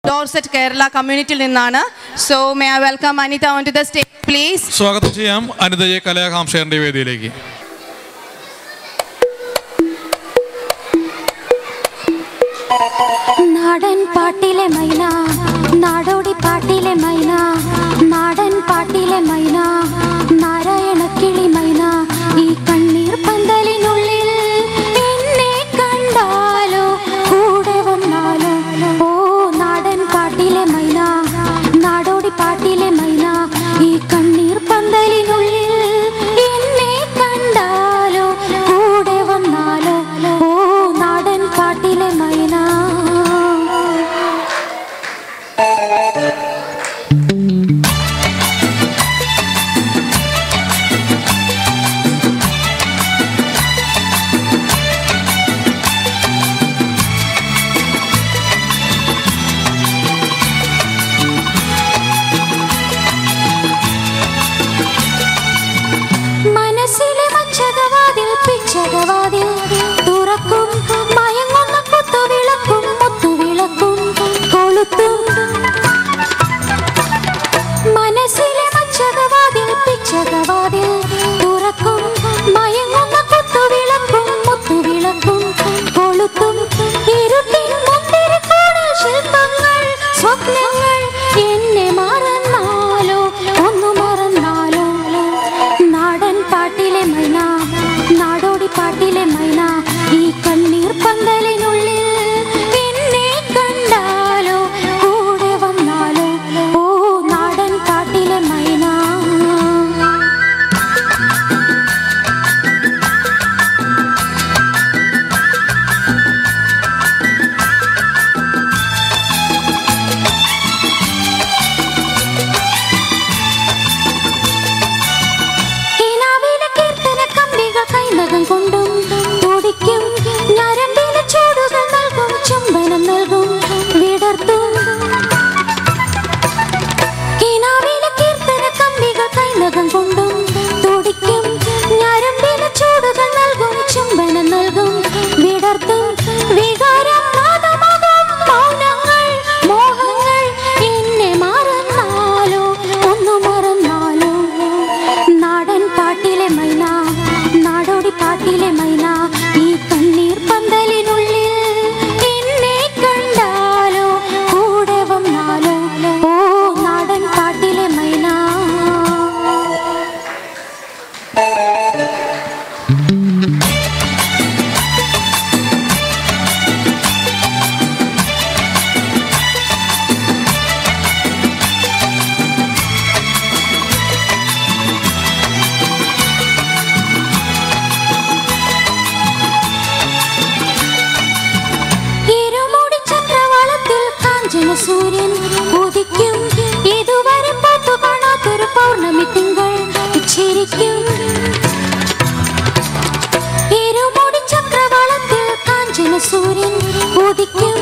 Dorset Kerala കമ്മ്യൂണിറ്റിയിൽ നിന്നാണ്. So may I welcome Anita on to the stage please. സ്വാഗതം ചെയ്യാം അനിതയെ കലാകാംക്ഷയുടെ വേദിയിലേക്ക്. നാടൻ പാട്ടിലെ മൈന, നാടോടി പാട്ടിലെ മൈന, നാടൻ പാട്ടിലെ മൈന, നാരായണ കിളി മൈന, ഈ കണ്ണീർ പന്തലിനുള്ളിൽ എന്നെ കണ്ടാലോ കൂടെ വന്നാലോ. ഓ നാടൻ പാട്ടിലെ മൈന, നാടോടി പാട്ടിലെ മൈന, ഈ കണ്ണീർ പന്തലിനുള്ളിൽ എന്നെ കണ്ടാലോ കൂടെ വന്നാലോ. ഓ നാടൻ പാട്ടിലെ മൈന. മനസ്സിലെ മച്ചകവാതിൽ പിച്ചകവാതിൽ തുറക്കും, മയങ്ങുന്ന കുത്തുവിളക്കും മുത്തുവിളക്കും കൊളുത്തും. മനസ്സിലെ മച്ചകവാതിൽ പിച്ചകവാതിൽ തുറക്കും, മയങ്ങുന്ന കുത്തുവിളക്കും മുത്തുവിളക്കും കൊളുത്തും. ഇരുട്ടിൻ മുന്തിരിക്കൂട് ശില്പങ്ങൾ സ്വപ്നങ്ങൾ എന്നെ മറന്നാലോ ഒന്നു മറന്നാലോ. നാടൻ പാട്ടിലെ മൈന, നാടോടി പാട്ടിലെ മൈന, ഈ കണ്ണീർ പന്തലിനുള്ളിൽ എന്നെ കണ്ടാലോ കൂടെ വന്നാലോ. ഓ നാടൻ പാട്ടിലെ മൈന. കൈനകം കൊണ്ടും തുടിക്കും, ഞരമ്പിലെ ചൂടുകൾ നൽകും, ചുംബനം നൽകും, വിടർത്തും. കിനാവിലെ കീർത്തന കമ്പികൾ കൈനകം കൊണ്ടും തുടിക്കും, ഞരമ്പിലെ ചൂടുകൾ നൽകും, ചുംബനം നൽകും, വിടർത്തും. വികാരം നാദമാകും മൗനങ്ങൾ മോഹങ്ങൾ എന്നെ മറന്നാലോ ഒന്നു മറന്നാലോ. നാടൻ പാട്ടിലെ മൈന, നാടോടി പാട്ടിലെ മൈന, ഈ കണ്ണീർ പന്തലിനുള്ളിൽ എന്നെ കണ്ടാലോ കൂടെ വന്നാലോ. ഓ നാടൻ പാട്ടിലെ മൈന. സൂര്യൻ ഉദിക്കും, ഇതുവരെ പാത്തു കാണാത്തൊരു പൗർണമി തിങ്കൾ ചിരിക്കും. ഇരുമുടി ചക്രവാളത്തിൽ കാഞ്ചന സൂര്യൻ ഉദിക്കും,